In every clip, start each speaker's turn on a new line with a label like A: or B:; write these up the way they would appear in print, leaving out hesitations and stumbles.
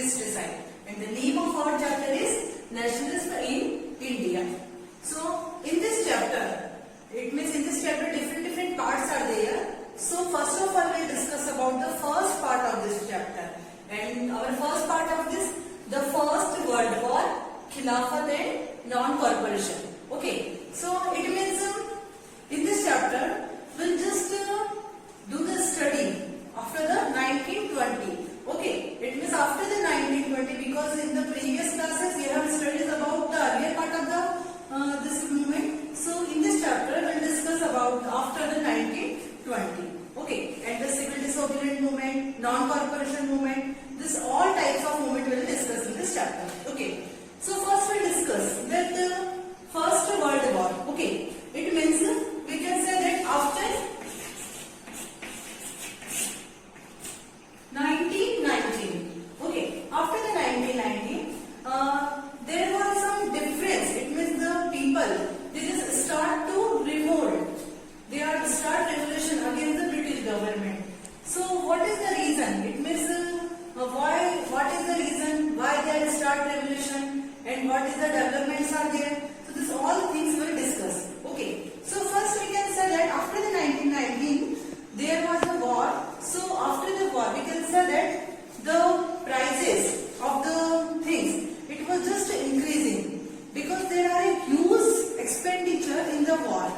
A: pesticide. And the name of our chapter is Nationalism in India. So in this chapter, it means in this chapter different parts are there. So first of all, we'll discuss about the first part of this chapter. And our first part of this, the First World War, Khilafat and Non-Corporation. Okay, so it means in this chapter, we'll just do the study after the 1920. Okay, it means after the 1920, because in the previous classes we have studied about the earlier part of the this movement. So in this chapter, we'll discuss about after the 1920. Okay, and the civil disobedient movement, non-corporation movement, this all types of movement we will discuss in this chapter. Okay, so first we'll discuss that the First World War. Okay, it means we can say that after 1919. Okay, after the 1919, there was some difference. It means the people, they just start to revolt. They are start revolution against the British government. So what is the reason? It means what is the reason why they start revolution and what is the developments are there. So this all things we will discuss. Okay. So first we can say that after the 1919 there was a war. So after the war we can say that the prices of the things, it was just increasing because there are a huge expenditure in the war.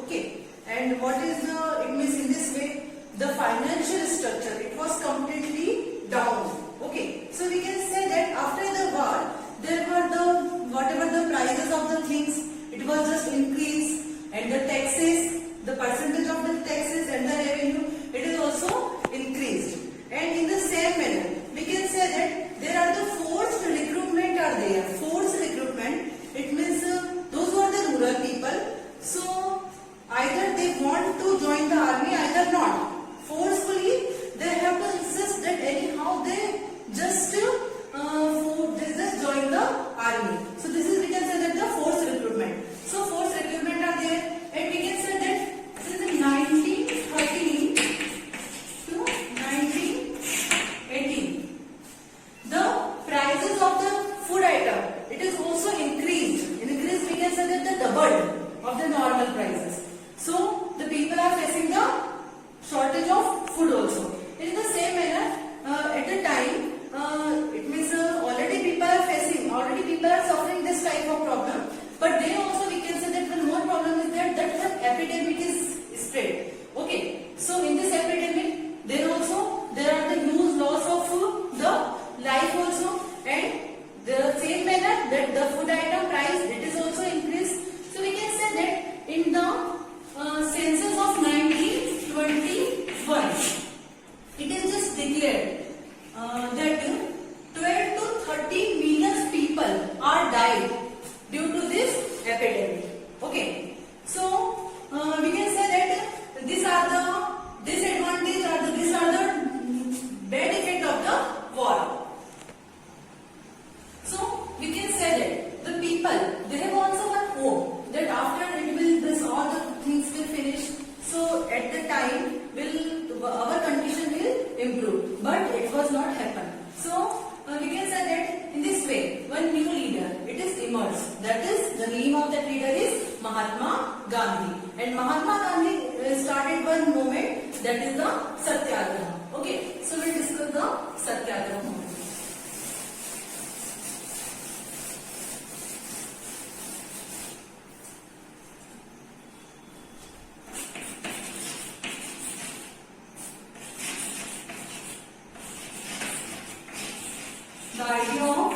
A: Okay. And what is the, it means in this way, the financial structure, it was completely down. Okay, so we can say that after the war, there were the, whatever the prices of the things, it was just increased, and the taxes, the percentage of the taxes and the revenue, it is also increased. And in the same manner, we can say that there are the forced recruitment are there. Forced recruitment, it means those who are the rural people, so either they want to join the army, either not. Forcefully, they have to insist that anyhow they just join the army. So this is, we can say that the forced recruitment. So forced recruitment are there, and we can say that since 1913 to 1918, the prices of the food item, it is also increased. Increased, we can say that the doubled of the normal prices. So the people are facing the shortage of food also. In the same manner, at the time, it means already people are suffering this type of problem. But they also, we can say that one more problem is that the epidemic is spread. Okay, so in this epidemic, there are the huge loss of the life also, and the same manner that the food item price, it is also increased. So we can say that in the census of 1921, it is just declared that 12 to 30 million people are died due to this epidemic. Okay, so we can say that these are the disadvantage or these are the bad effect of the war. So we can say that the people, they have also one hope that after it will, this all the things will finish. So at the time our condition will improve, but it was not happen. So we can say that in this way, one new leader, it is emerged. That is, the name of that leader is Mahatma Gandhi. And Mahatma Gandhi started one movement, that is the Satyagraha. Okay, so we will discuss the Satyagraha movement. The idea of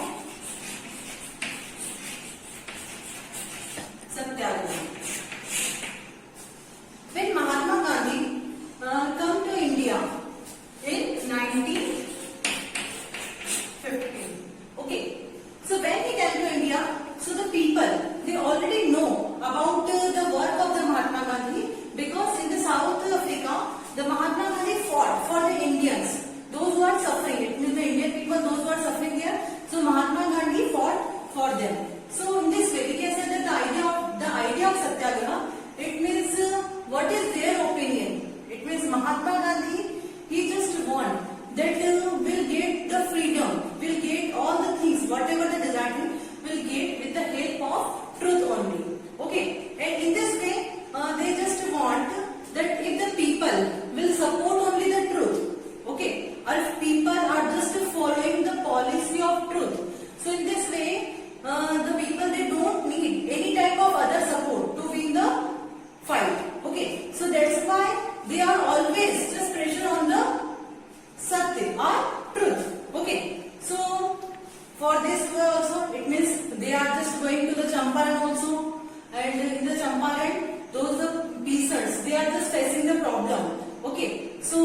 A: Satyagraha. When Mahatma Gandhi come to India in 1915. Okay, so when he came to India, so the people, they already know about the work of the Mahatma Gandhi, because in the South Africa, the Mahatma Gandhi fought for the Indians, those who are suffering. It means the Indian people, those who are suffering there. So Mahatma Gandhi fought for them. So in this way, we can say that the idea of Satyagraha, it means what is their opinion. It means Mahatma Gandhi, he just want that will get the freedom, will get going to the Champaran also, and in the Champaran, those the peasants, they are just facing the problem. Okay, so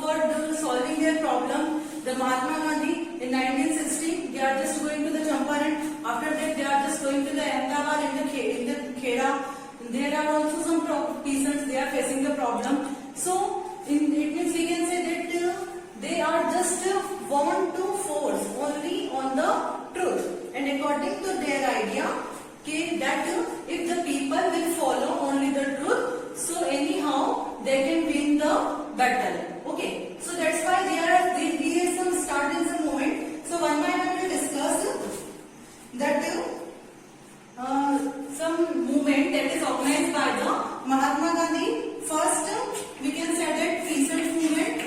A: for solving their problem, the Mahatma Gandhi in 1960, they are just going to the Champaran. After that, they are just going to the Ahmedabad and the Kheda. There are also some peasants, they are facing the problem. So it means we can say that they are just want to force only on the truth, and according to their idea, that if the people will follow only the truth, so anyhow they can win the battle. Okay, so that's why there is some start in some movement. So one by one we discuss that some movement that is organized by the Mahatma Gandhi. First, we can say that peasant movement.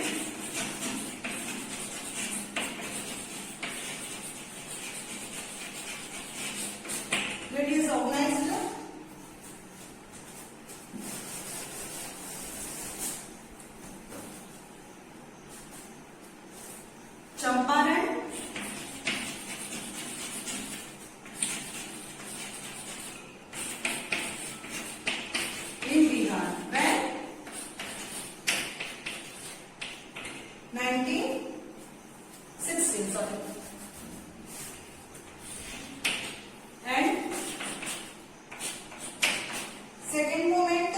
A: That is organized Champaran, in Bihar. When? 1916. Sorry. And second moment,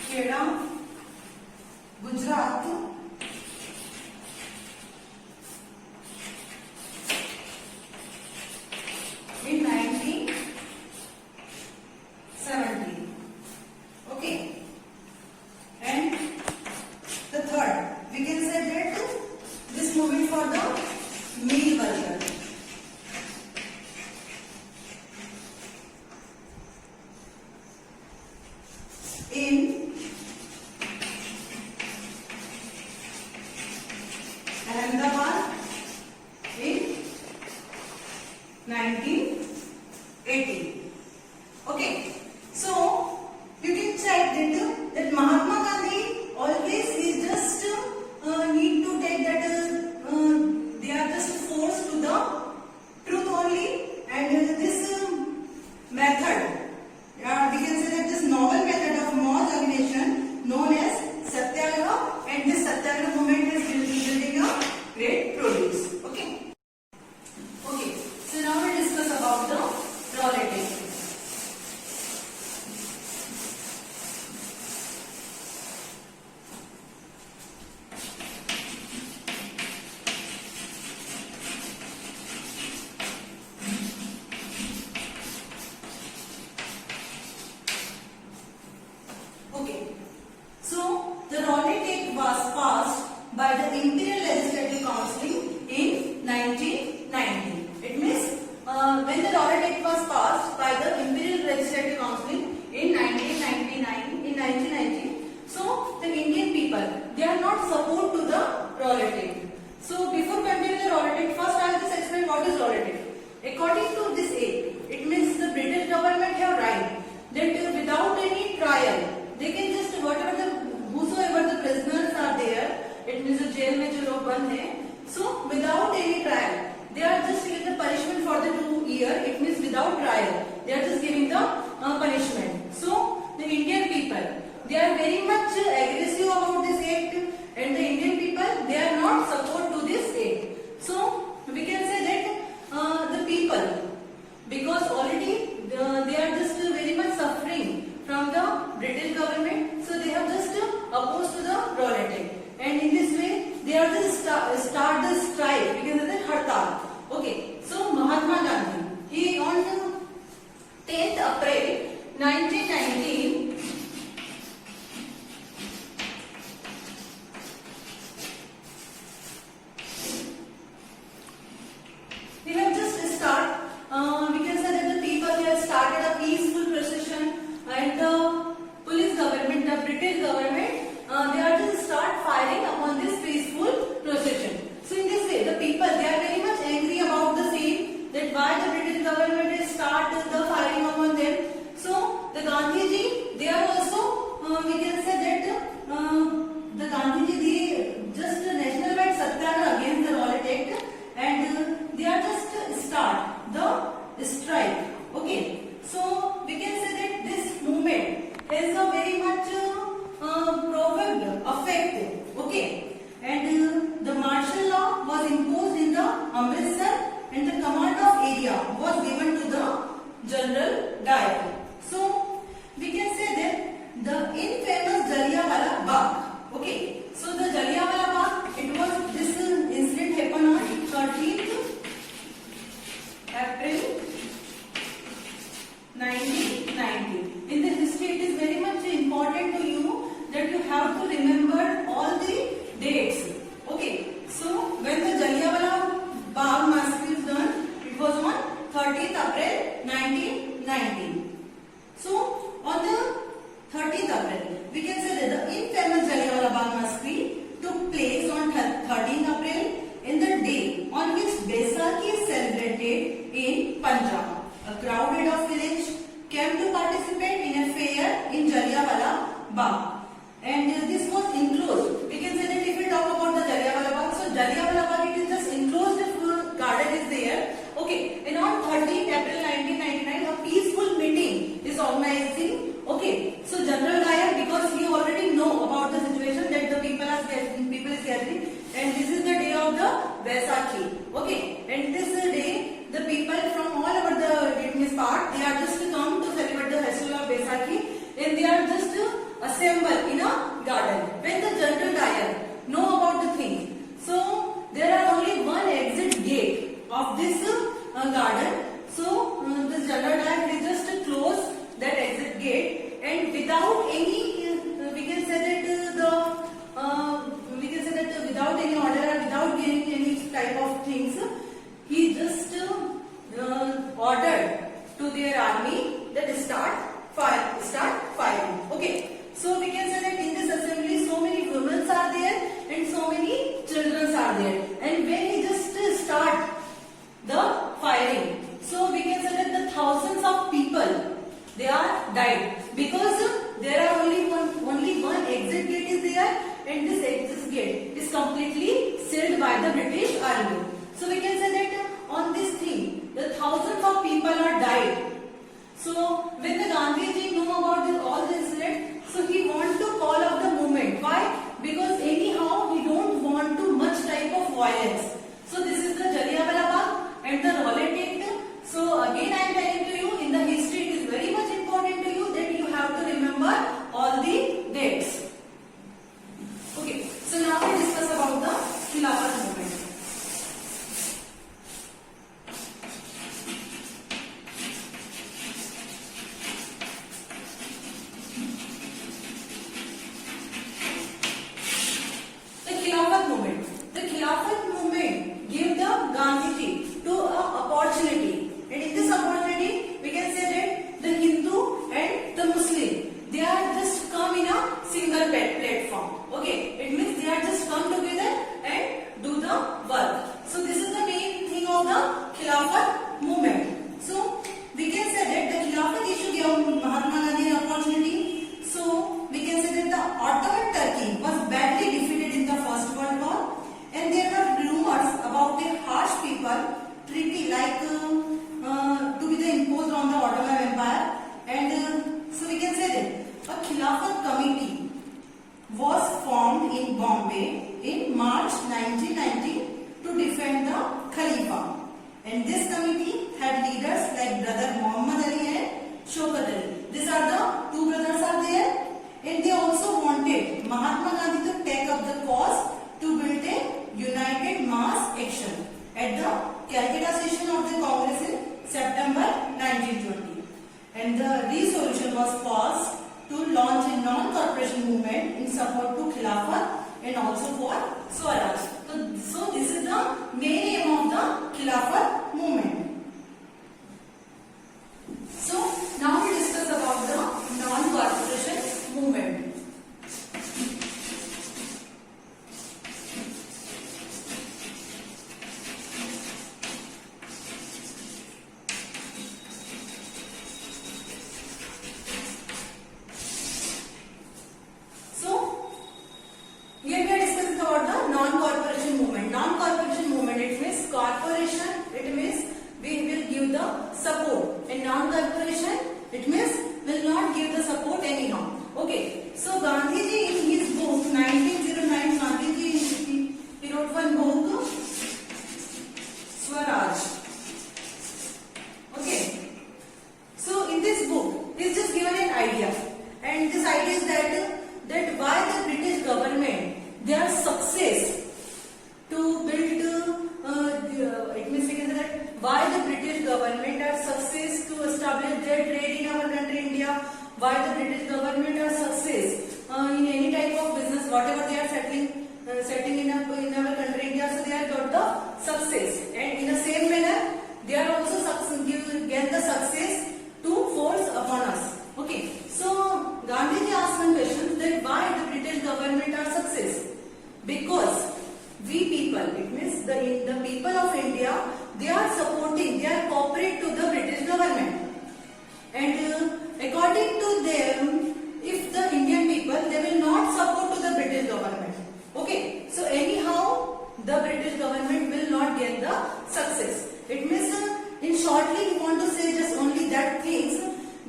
A: Kheda, Gujarat, in 1970. Okay, and the third, we can say that this movement for the meal worker. In Ahmedabad in 1980. Okay, so you can check that Mahatma Gandhi always is just need to take that they are just forced to the truth only, and this method, we can say that this novel method of mass organization known as Satyagraha, and this Satyagraha movement is building a great produce. Okay. Okay. So now we discuss about the proletariat. Okay, so the Rowlatt Act was passed by the Imperial Legislative Council in 1990. It means when the Rowlatt Act was passed by the Imperial Legislative Council in 1990, so the Indian people, they are not support to the Rowlatt Act. So before continuing the Rowlatt Act, first I will just explain what is Rowlatt Act. According to this act, it means the British government have right that without any trial, they can just whosoever the prisoners are there, it means the jail में जो लोग बंद हैं, so without any trial, they are just given the punishment for the 2 years. It means without trial, they are just giving the punishment. So the Indian people, they are very much aggressive about this act, and the Indian people, they are not support to this act. So we can say that the people, because already they are just very much suffering from the British government, so they have just opposed to the Rowlatt Act, and in this way they are just start the strike. We can idea was given to the General Dyer. So we can say that the infamous Jallianwala Bagh. Okay, so the Jallianwala Bagh, it was this incident happened on 13th April 1990. In the history, it is very much important to you that you have to remember all the dates. Okay, so when the Jallianwala Bagh massacre is done, it was on 30th April 1990. So on the 30th April, we can say that the infamous Jallianwala Bagh massacre took place on 13th April in the day on which Baisakhi is celebrated in Punjab. A crowded of village came to participate in a fair in Jallianwala Bagh, and this was enclosed. We can say that if we talk about the Jallianwala Bagh, so Jallianwala Bagh, it is just enclosed garden is there. Okay, and on 13th April 1999, a peaceful meeting is organizing. Okay, so General Dyer, because he already know about the situation that the people is gathering, and this is the day of the Baisakhi. Okay, and this day the people from all over the part, they are just come to celebrate the festival of Baisakhi, and they are just assemble in a garden. When the General Dyer know about the thing, so there are only one exit gate of this garden. So this General Dyer, he just close that exit gate, and without any we can say that without any order or without giving any type of things, he just ordered to their army that start firing. Okay, so we can say that in this assembly so many women are there and so many children are there, and when he just start the firing, so we can say that the thousands of people, they are died, because there are only one exit gate is there, and this exit gate is completely sealed by the British army. So we can say that on this thing, the thousands of people are died. So when the Gandhiji know about all this incident, so he want to call up the movement. Why? Because anyhow he don't want too much type of violence. So this is the Jallianwala Bagh and the Rowlatt Act. So again I am telling to you, in the history it is very much important to you that you have to remember all the dates. Okay, so now we discuss about the Khilafat movement. The Khilafat movement gave the Gandhiji to an opportunity, and in this opportunity we can say that the Hindu and the Muslim, they are just come in a single platform. Okay, it means they are just come together and do the work. So this is the main thing of the Khilafat movement. So we can say that the Khilafat issue gave Mahatma Gandhi an opportunity. So we can say that the Ottoman Turkey was badly defeated in the First World War, and there were rumors about a harsh people treaty like to be the imposed on the Ottoman Empire, and so we can say that a Khilafat committee was formed in Bombay in March 1990 to defend the Khalifa, and this committee had leaders like brother Muhammad Ali and Shaukat Ali. These are the two brothers are there, and they also wanted Mahatma Gandhi to take up the cause to build a united mass action at the Calcutta session of the Congress in September 1920, and the resolution was passed to launch a non-corporation movement in support to Khilafat and also for Swaraj. So this is the main aim of the Khilafat movement. So now we discuss about the non-corporation movement. Non-corporation, it means will not give the support anyhow. Okay, so Gandhiji in his book 1909, Gandhiji he wrote one book, Swaraj. government are success to establish their trade in our country India. Why the British government are success in any type of business, whatever they are setting in our country India, so they are got the success, and in the same manner they are also get the success to force upon us. Okay, so Gandhiji asked one question that why the British government are success? Because we people, it means the people of India, they are supporting, they are cooperate to the British government, and according to them, if the Indian people, they will not support to the British government. Okay, so anyhow the British government will not get the success. It means in shortly we want to say just only that things,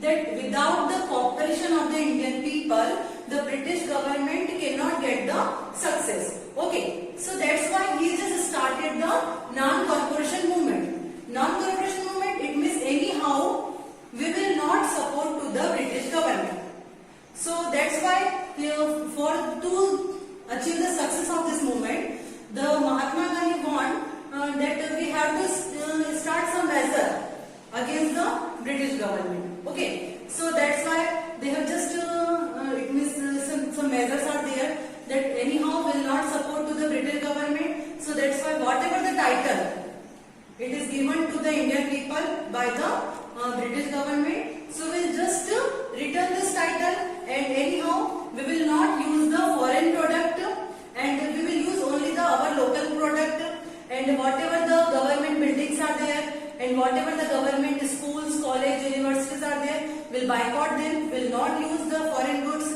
A: that without the cooperation of the Indian people, the British government cannot get the success. Okay, so that's why he just started the non-corporation movement. Non-corporation movement, it means anyhow we will not support to the British government. So that's why to achieve the success of this movement, the Mahatma Gandhi want that we have to start some measure against the British government. Okay, so that's why they have just it means some measures are there that anyhow will not support to the British government. So that's why whatever the title it is given to the Indian people by the British government, so we'll just return this title, and anyhow we will not use the foreign product, and we will use only the our local product, and whatever the government buildings are there, and whatever the government schools, college, universities are there, will boycott them, will not use the foreign goods.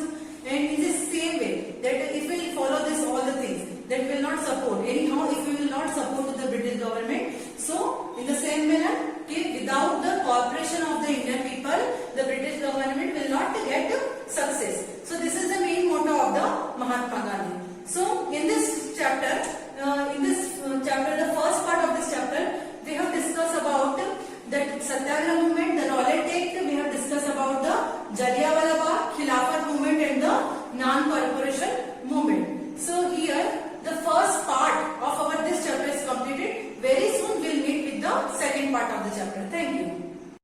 A: And in the same way, that if we will follow this all the things, that will not support. Anyhow, if we will not support to the British government, so in the same manner, without the cooperation of the Indian people, the British government will not get success. So this is the main motto of the Mahatma Gandhi. So in this chapter, the first part of this chapter, we have discussed about that Satyagraha